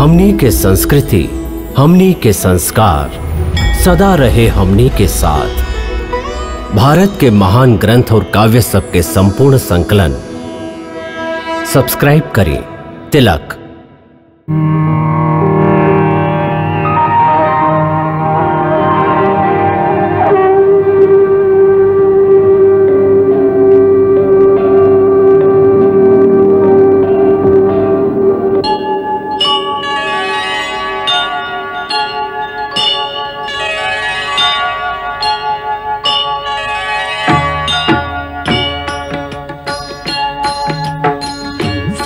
हमनी के संस्कृति, हमनी के संस्कार सदा रहे हमनी के साथ। भारत के महान ग्रंथ और काव्य सब के संपूर्ण संकलन सब्सक्राइब करें तिलक।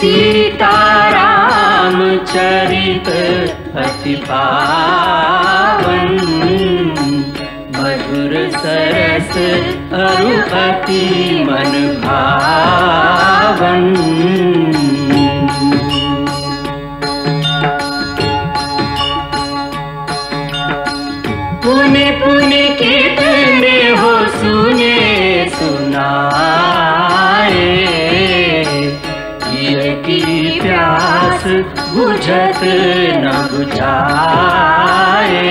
सीताराम चरित अति पावन, मधुर सरस अरु अति मन भावन। पुण्य पुण्य कितने हो सुने सुनाए, की प्यास बुझत न बुझाए।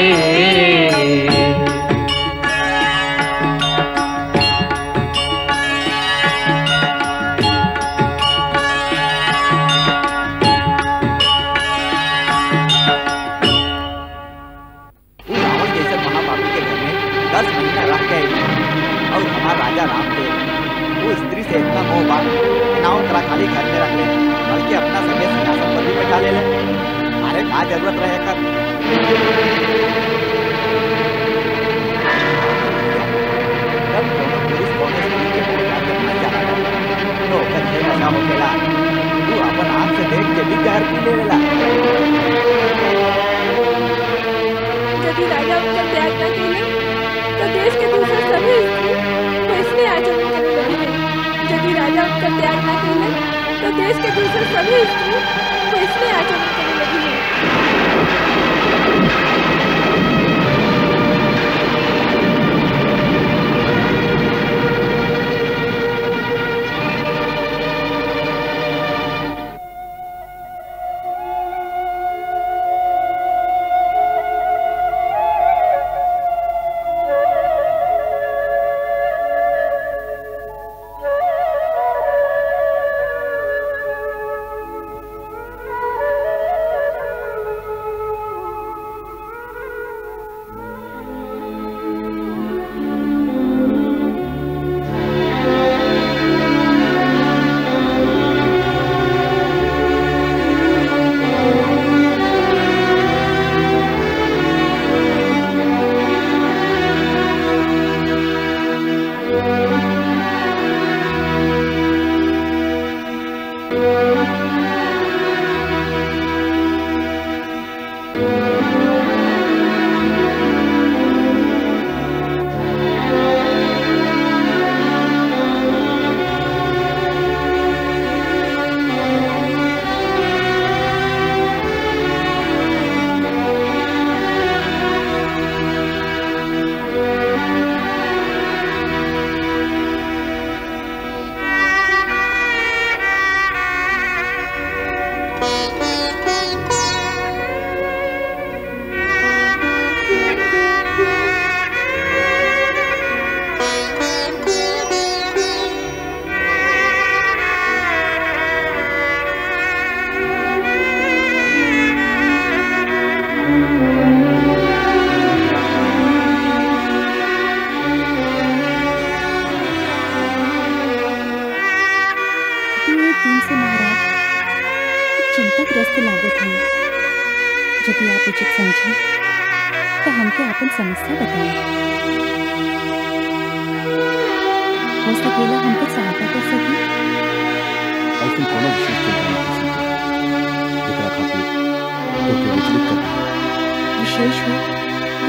रावण जैसे महापापी के घर में 10 महीना रह गए और हमारा राजा राम थे। वो स्त्री से इतना मोह बात नाव करा खाली घर में रख ले, बल्कि अपना सगे सिंहासन पर भी बैठा ले। अरे क्या जरूरत रहे कर जब दोनों पुरुष कोने से नीचे पहुंच जाते मर जाना तो ओकर ये नशा हो गेला। तू अपन आँख से देख के भी जहर पी ले लेला। यदि राजा उत्तर त्याग न केले तो देश के दूसरे सभी स्त्री वैसने आचरण करने लगी है। यदि राजा उत्तर त्याग न केले तो देश के दूसरे सभी स्त्री वैसने आचरण करने लगी है। चिंताग्रस्त लागत है। यदि आप उचित समझें तो हमके अपन समस्या बताएं। हो सकेला हमको सहायता कर सके। ऐसी कोनो विशेष चिंता नहीं कर सकते। एकरा खातिर तो के विचलित कर विशेष हो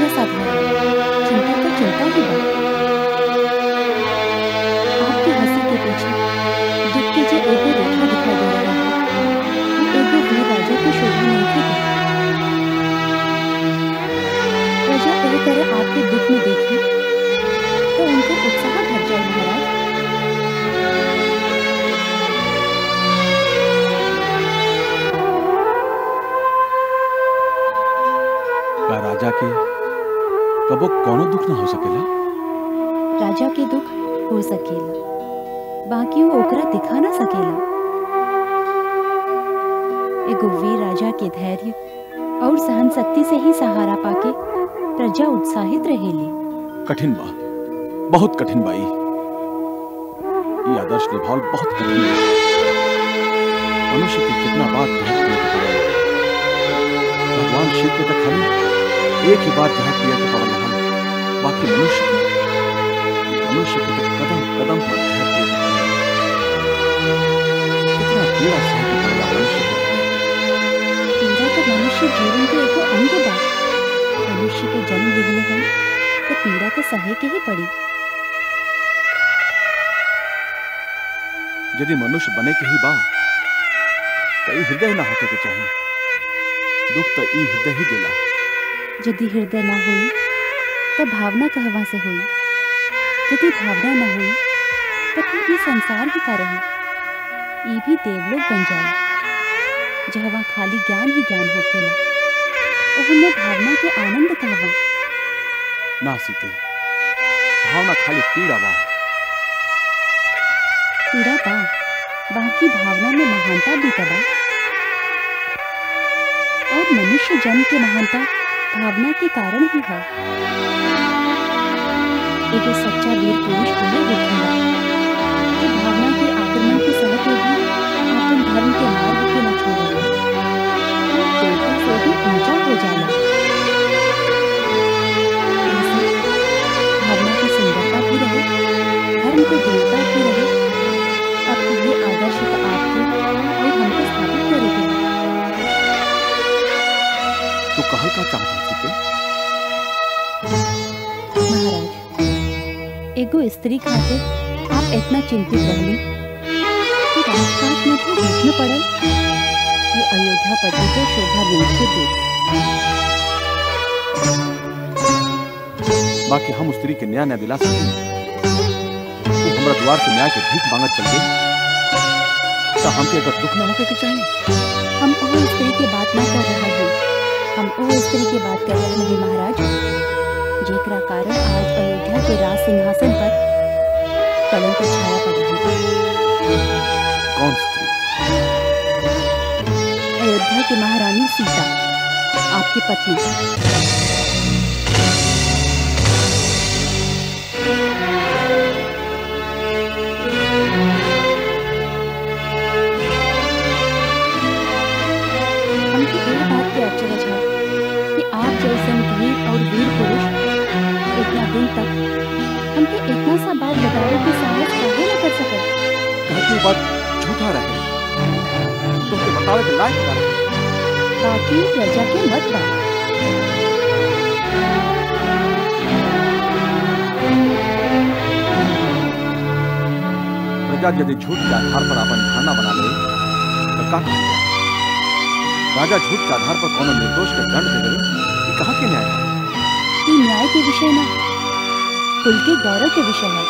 या साधारण, चिंता तो चिंता ही बात। आपकी हंसी के पीछे दुख की जो एक रेखा दिखाई दे रहा है, एक वीर राजा की शोभा नहीं थी। प्रजा एक तरह आपके दुख में देखी तो उनका उत्साह घट जाए महाराज। के कबो कोनो दुख ना हो सकेला। राजा के दुख हो सकेला, बाकी वो ओकरा दिखा ना सकेला। एगो वीर राजा के धैर्य और सहन शक्ति से ही सहारा पाके प्रजा उत्साहित रहेली। कठिन बा, बहुत कठिन बा। ये आदर्श निभावल बहुत कठिन बा। मनुष्य के कितना बार त्याग किया के पड़ेला। भगवान शिव के तक खाली एक ही बार त्याग किया के पड़ेला हम, बाकी मनुष्य के तक कदम कदम पर त्याग किया के पड़ेला। कितना पीड़ा सह के पड़ेला मनुष्य को। पीड़ा तो मनुष्य जीवन के एगो अंग बा। मनुष्य के जन्म लेने है तो पीड़ा तो सहे के ही पड़ी। यदि मनुष्य बने के ही बा तो हृदय ना होके के चाहिए। दुख तो ई हृदय ही देला। यदि हृदय ना हुई तो भावना कहवा से हुई। यदि भावना ना हुई तो फिर ये संसार ही का रही। ये भी देवलोक बन जाए जहवा खाली ज्ञान ही ज्ञान होखेला। उनमें भावना के आनंद कहवा। ना सीते, भावना खाली पीड़ा बा। पीड़ा बा, बाकी भावना में महानता भी तबा। और मनुष्य जन्म के महानता भावना के कारण ही है। एगो सच्चा वीर पुरुष उन्हें होखेला जो भावना के आक्रमण के सहते भी अपन धर्म के मार्ग के न छोड़ेला। वो देवता से भी ऊंचा हो जाला। ऐसे भावना की सुंदरता भी रहे, धर्म की देवता भी रहे। अब ये आदर्श तो आपके और हमको स्थापित करेगा। तू कहल का चाहता सीते? महाराज, एगो स्त्री खातिर आप इतना चिंतित रहली कि राजपाट में भी बीच में पड़ल। ये अयोध्या पति के शोभा नहीं के दे। बाकी हम उस स्त्री के न्याय न दिला सके। हमरा द्वार से न्याय के भीख मांगत चल गए तो हमके अगर दुख ना होके के चाहिए। हम वो स्त्री की बात ना कर रहे हैं। हम वो स्त्री की बात कर रहे हैं महाराज, जेकरा कारण आज अयोध्या के राज सिंहासन पर कलंक छाया पड़ रहा है। कौन स्त्री? अयोध्या की महारानी सीता, आपकी पत्नी। हमको एक बात की अचरज है कि आप जैसे धीर और वीर पुरुष इतना दिन तक हमके इतना सा बात बताओ कि साहस काहे न कर सके। कहती बात झूठा रहे तो के बतावे के लायक ना रहे। बाकी प्रजा के मत बा। प्रजा यदि झूठ के आधार पर अपन धारणा बना ले तो का करेगा? राजा झूठ के आधार पर कोनो निर्दोष के दंड दे दे, ये कहाँ के न्याय है? ये न्याय के विषय ना, कुल के गौरव के विषय है।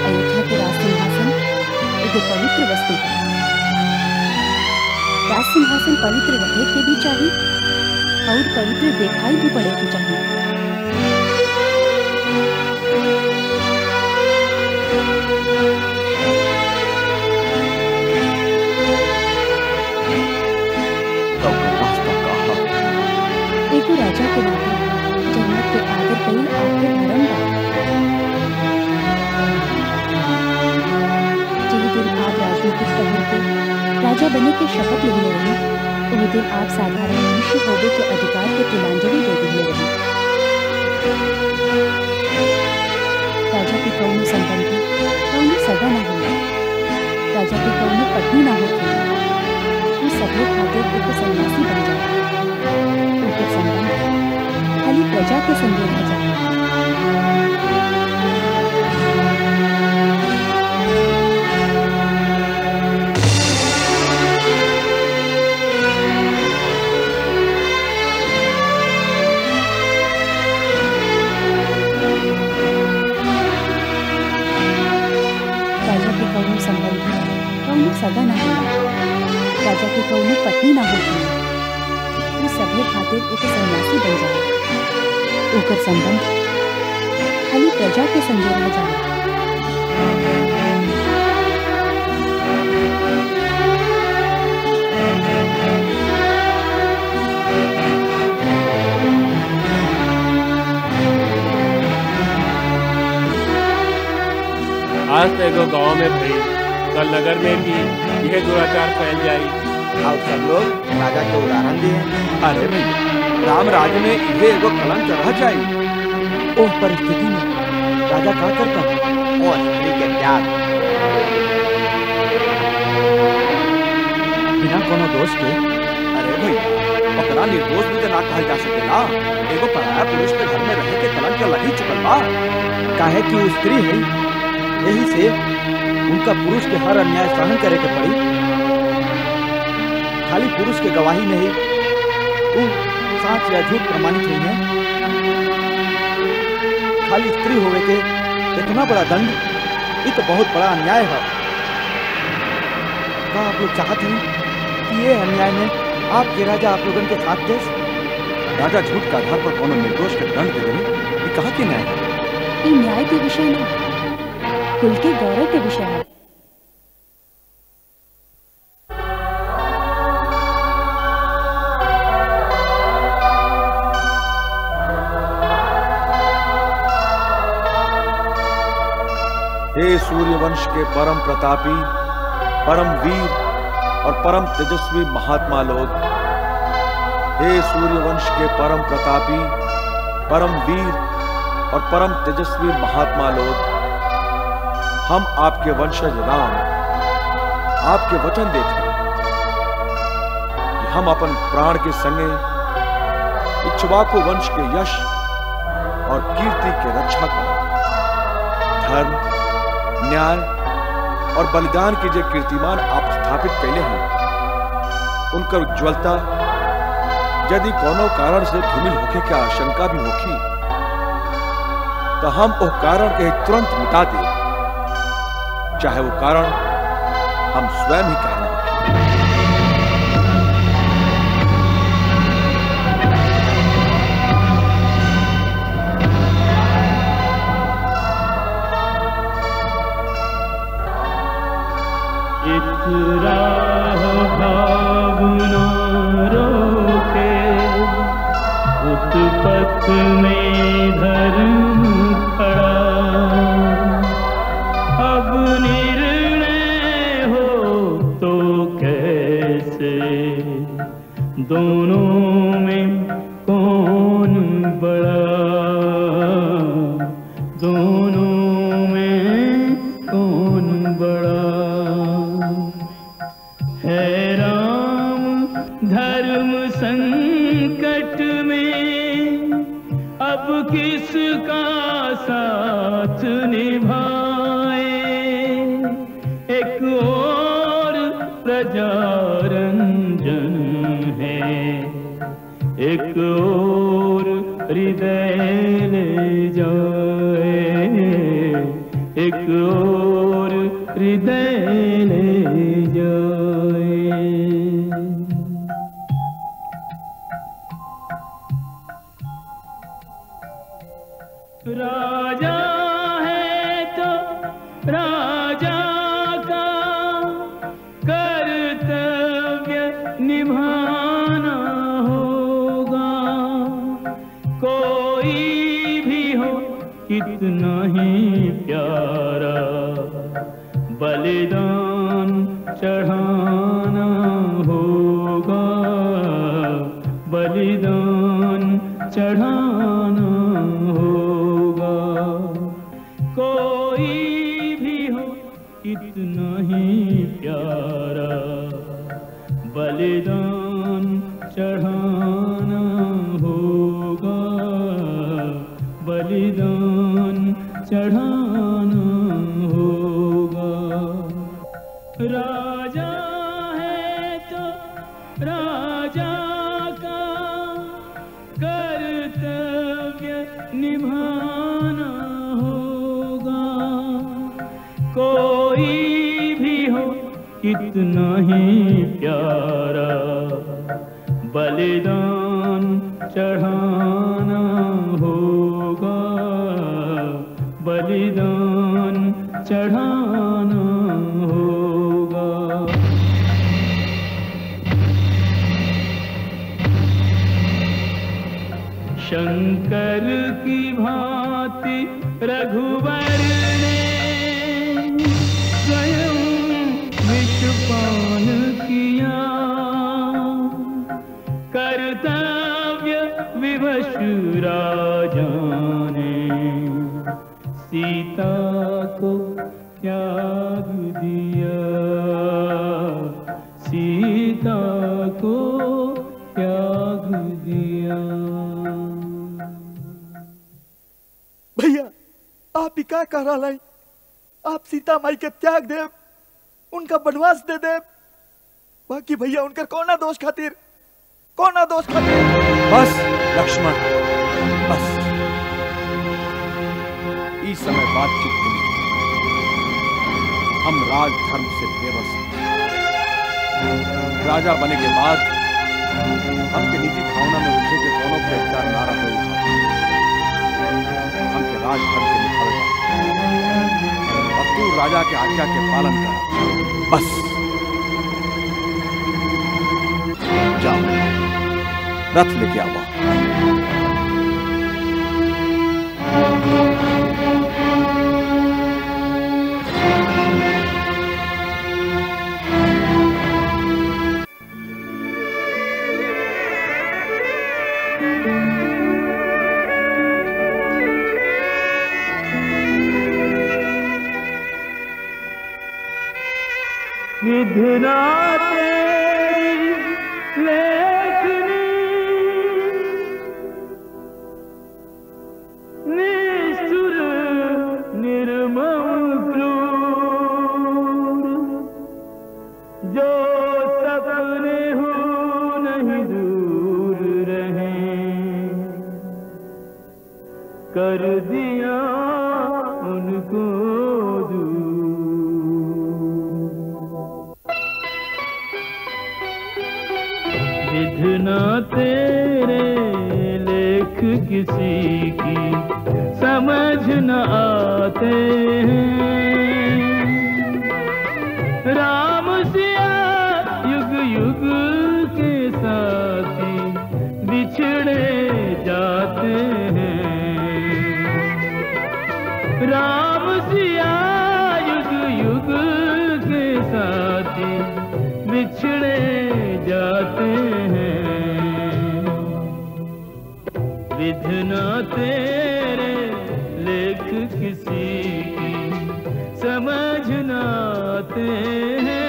अयोध्या के राज सिंहासन एक पवित्र वस्तु है। राज सिंहासन पवित्र रहे के भी चाहिए और पवित्र दिखाई भी पड़े के चाहिए। एगो राजा के नाते जन्नत के आदर कईल आपके धर्म बा। जिस दिन आप राजनीतिक पहल के राजा बने के शपथ लेने रहे, उस दिन आप साधारण मनुष्य होने के अधिकार के तिलांजलि दे देने रहे। राजा के कौनो संबंधी कौनो सगा न होगा, राजा के कौनो पत्नी न होगी। वो सभी खातिर एक सन्यासी बन जाए। उनके संबंध खाली प्रजा के संग रह जाए। राजा के कौनो संबंधी कौनो सगा न होगा, राजा के कौनो पत्नी न होगी। वो सभे खातिर एक सन्यासी बन जाए। ओकर संबंध खाली प्रजा के संगे रह जाए। आज तो एगो गाँव में भई, कल नगर में भी यह दुराचार फैल जाई और सब लोग राजा के उदाहरण दिए। अरे भैया, राम राज में इहे एगो कलंक रह जाई। ओह परिस्थिति में राजा का करता और स्त्री के त्याग बिना कोनो दोष के। अरे भैया, ओकरा निर्दोष भी तो ना कहल जा सकेला। एगो पराया पुरुष के घर में रह के कलंक लगी चुकल बा। काहे कि वो स्त्री है, यही से उनका पुरुष के हर अन्याय सहन करे के पड़ी। खाली पुरुष के गवाही नहीं, वो सच या झूठ प्रमाणित हुई है। खाली स्त्री होवे के इतना बड़ा दंड, ये तो बहुत बड़ा अन्याय है। क्या आप लोग चाहते हैं कि ये अन्याय में आपके राजा आप लोगों के साथ दे? राजा झूठ के आधार पर कोनो निर्दोष के दंड दे देवे, ये कहाँ के न्याय है? ये न्याय के विषय नहीं, कुल के गौरव के विषय है। हे सूर्यवंश के परम प्रतापी, परम वीर और परम तेजस्वी महात्मा लोग, हे सूर्यवंश के परम प्रतापी, परम वीर और परम तेजस्वी महात्मा लोग, हम आपके वंशज राम आपके वचन देते हैं कि हम अपन प्राण के संगे इक्ष्वाकु वंश के यश और कीर्ति के रक्षा करें। धर्म, न्याय और बलिदान के जो कीर्तिमान आप स्थापित कैले हैं, उनकर उज्ज्वलता यदि कोनो कारण से धूमिल होके की आशंका भी होगी, तो हम वो कारण के तुरंत मिटा दें, चाहे वो कारण हम स्वयं ही कारण हो। राह भावना रोके, उत्पत में धर्म खड़ा। अब निर्णय हो तो कैसे, दोनों में कौन बड़ा, दोनों में कौन बड़ा। है राम धर्म संकट में, अब किसका साथ निभाए। एक और प्रजा रंजन है, एक और हृदय ले जाए, एक और हृदय ले जाए। राजा है तो राजा का कर्तव्य निभाना होगा। कोई भी हो कितना ही प्यारा, बलिदान चढ़ाना होगा, बलिदान चढ़ाना होगा। कोई भी हो कितना ही प्यारा, बलिदान चढ़ाना होगा, बलिदान चढ़ाना होगा। राजा है तो राजा का कर्तव्य निभाना होगा। कोई भी हो कितना ही प्यारा, बलिदान चढ़ाना होगा, बलिदान चढ़ाना होगा। शंकर की भांति रघुवर ने स्वयं विषपान किया, कर्तव्य विवश राजा ने सीता को त्याग दिया, सीता को त्याग दिया। भैया आप ही क्या कह रहा है? आप सीता माई के त्याग दे, उनका बनवास दे दे, बाकी भैया उनका कौना दोष खातिर, कौना दोष खातिर? बस लक्ष्मण बस, इस समय बातचीत के लिए हम राज धर्म से बेबस हैं। राजा बने के बाद हमके निजी भावना में उलझे के दोनों के अधिकार नारा हो उठा, हमके राज धर्म के निकल और तू राजा के आज्ञा के पालन कर। बस जाओ, रथ लेके आवा। विधना तेरी लेखनी निष्ठुर निर्मम क्रूर, जो सपने हो नहीं दूर रहे, कर दिया उनको दूर। विधना तेरे लेख किसी की समझ न आते हैं, राम सिया युग युग के साथी बिछड़े जाते हैं, राम सिया युग युग के साथी बिछड़े जाते हैं। विधना तेरे लेख किसी की समझ न आते हैं।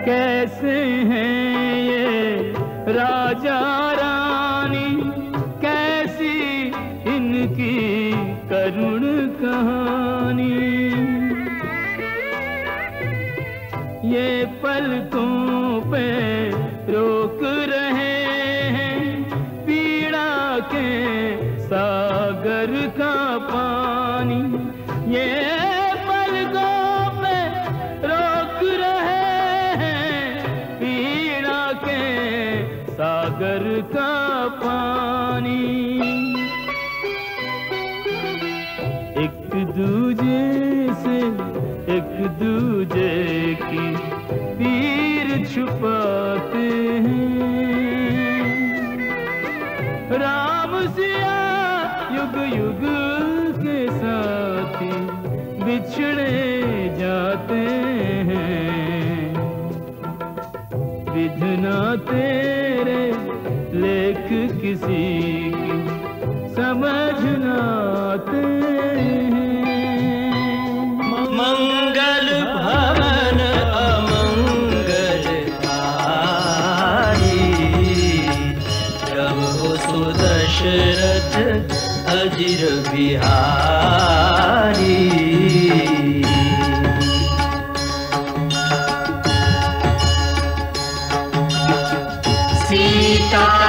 कैसे हैं ये राजा रानी, कैसी इनकी करुण कहानी, ये पलकों पे रोक रहे हैं पीड़ा के सागर का पानी, ये सागर का पानी। एक दूजे से एक दूजे की पीर छुपाते हैं, राम सिया युग युग के साथी बिछड़े जाते हैं। विधना तेरे लेख किसी की समझ न आते हैं। मंगल भवन अमंगल हारी, प्रभु सुदशरथ अजिर बिहारी। सीता